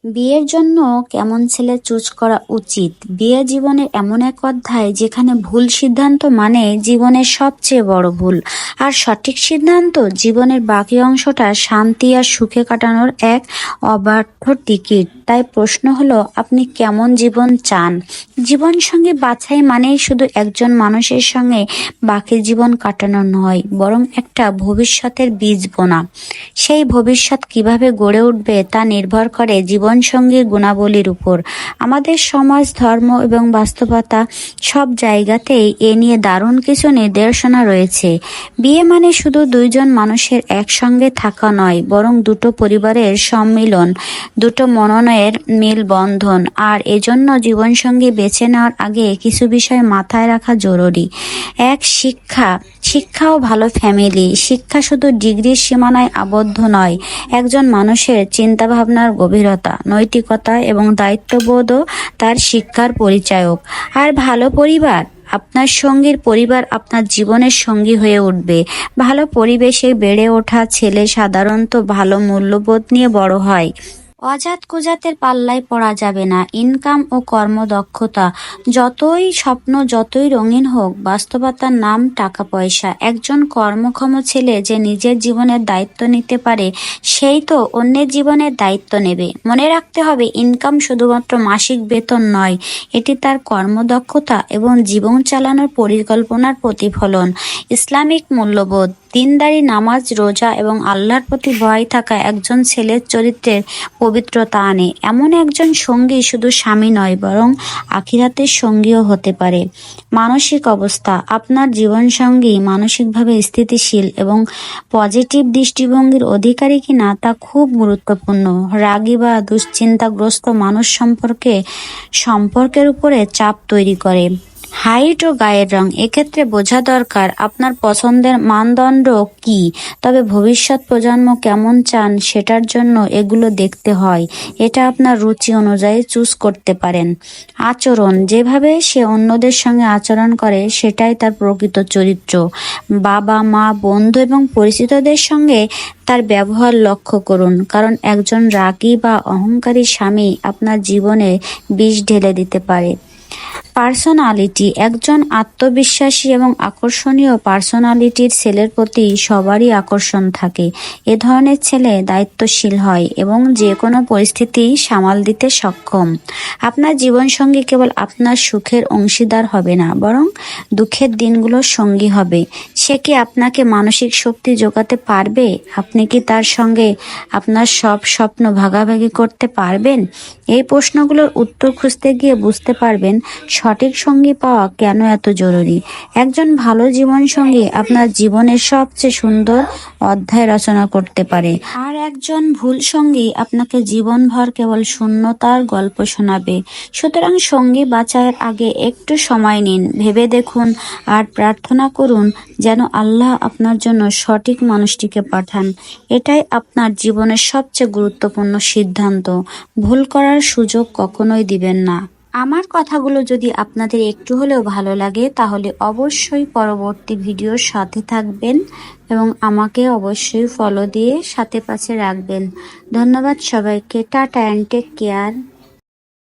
বিয়ের জন্য কেমন ছেলে চুজ করা উচিত? বিয়ে জীবনের এমন এক অধ্যায় যেখানে ভুল সিদ্ধান্ত মানে জীবনের সবচেয়ে বড় ভুল, আর সঠিক সিদ্ধান্ত জীবনের বাকি অংশটা শান্তি আর সুখে কাটানোর এক অব্যর্থ টিকিট। তাই প্রশ্ন হলো, আপনি কেমন জীবন চান? জীবন সঙ্গী বাছাই মানেই শুধু একজন মানুষের সঙ্গে বাকি জীবন কাটানো নয়, বরং একটা ভবিষ্যতের বীজ বোনা। সেই ভবিষ্যৎ কিভাবে গড়ে উঠবে তা নির্ভর করে জীবনসঙ্গীর গুণাবলীর উপর। আমাদের সমাজ, ধর্ম এবং বাস্তবতা সব জায়গাতেই এ নিয়ে দারুণ কিছু নির্দেশনা রয়েছে। বিয়ে মানে শুধু দুইজন মানুষের একসঙ্গে থাকা নয়, বরং দুটো পরিবারের সম্মিলন, দুটো মননের মেলবন্ধন। আর এজন্য জীবনসঙ্গী বেছে নেওয়ার আগে কিছু বিষয় মাথায় রাখা জরুরি। এক, শিক্ষা ও ভালো ফ্যামিলি। শিক্ষা শুধু ডিগ্রির সীমানায় আবদ্ধ নয়, একজন মানুষের চিন্তাভাবনার গভীরতা, নৈতিকতা এবং দায়িত্ববোধও তার শিক্ষার পরিচায়ক। আর ভালো পরিবার, আপনার সঙ্গীর পরিবার আপনার জীবনের সঙ্গী হয়ে উঠবে। ভালো পরিবেশে বেড়ে ওঠা ছেলে সাধারণত ভালো মূল্যবোধ নিয়ে বড় হয়। অজাত কুজাতের পাল্লায় পড়া যাবে না। ইনকাম ও কর্মদক্ষতা, যতই স্বপ্ন যতই রঙিন হোক, বাস্তবতার নাম টাকা পয়সা। একজন কর্মক্ষম ছেলে যে নিজের জীবনের দায়িত্ব নিতে পারে, সেই তো অন্যের জীবনের দায়িত্ব নেবে। মনে রাখতে হবে, ইনকাম শুধুমাত্র মাসিক বেতন নয়, এটি তার কর্মদক্ষতা এবং জীবন চালানোর পরিকল্পনার প্রতিফলন। ইসলামিক মূল্যবোধ, দিনদারি, নামাজ, রোজা এবং আল্লাহর প্রতি ভয় থাকা একজন ছেলের চরিত্রের পবিত্রতা আনে। এমন একজন সঙ্গী শুধু স্বামী নয়, বরং আখিরাতের সঙ্গীও হতে পারে। মানসিক অবস্থা, আপনার জীবনসঙ্গী মানসিকভাবে স্থিতিশীল এবং পজিটিভ দৃষ্টিভঙ্গির অধিকারী কিনা তা খুব গুরুত্বপূর্ণ। রাগী বা দুশ্চিন্তাগ্রস্ত মানুষ সম্পর্কের উপরে চাপ তৈরি করে। হাইট ও গায়ের রং, এক্ষেত্রে বোঝা দরকার আপনার পছন্দের মানদণ্ড কি। তবে ভবিষ্যৎ প্রজন্ম কেমন চান সেটার জন্য এগুলো দেখতে হয়। এটা আপনার রুচি অনুযায়ী চুজ করতে পারেন। আচরণ, যেভাবে সে অন্যদের সঙ্গে আচরণ করে সেটাই তার প্রকৃত চরিত্র। বাবা মা, বন্ধু এবং পরিচিতদের সঙ্গে তার ব্যবহার লক্ষ্য করুন, কারণ একজন রাগী বা অহংকারী স্বামী আপনার জীবনে বিষ ঢেলে দিতে পারে। পার্সোনালিটি, একজন আত্মবিশ্বাসী এবং আকর্ষণীয় পার্সোনালিটির ছেলের প্রতি সবারই আকর্ষণ থাকে। এ ধরনের ছেলে দায়িত্বশীল হয় এবং যে কোনো পরিস্থিতি সামাল দিতে সক্ষম। আপনার জীবনসঙ্গী কেবল আপনার সুখের অংশীদার হবে না, বরং দুঃখের দিনগুলোর সঙ্গী হবে। সে কি আপনাকে মানসিক শক্তি যোগাতে পারবে? আপনি কি তার সঙ্গে আপনার সব স্বপ্ন ভাগাভাগি করতে পারবেন? এই প্রশ্নগুলোর উত্তর খুঁজতে গিয়ে বুঝতে পারবেন সঠিক সঙ্গী পাওয়া কেন এত জরুরি। একজন ভালো জীবনসঙ্গী আপনার জীবনের সবচেয়ে সুন্দর অধ্যায় রচনা করতে পারে, আর একজন ভুল সঙ্গী আপনাকে জীবনভর কেবল শূন্যতার গল্প শোনাবে। সুতরাং সঙ্গী বাছাইয়ের আগে একটু সময় নিন, ভেবে দেখুন আর প্রার্থনা করুন যেন আল্লাহ আপনার জন্য সঠিক মানুষটিকে পাঠান। এটাই আপনার জীবনের সবচেয়ে গুরুত্বপূর্ণ সিদ্ধান্ত। ভুল করার সুযোগ কখনোই দিবেন না। আমার কথাগুলো যদি আপনাদের একটু হলেও ভালো লাগে, তাহলে অবশ্যই পরবর্তী ভিডিওর সাথে থাকবেন এবং আমাকে অবশ্যই ফলো দিয়ে সাথে পাশে রাখবেন। ধন্যবাদ সবাইকে। Tata and take care.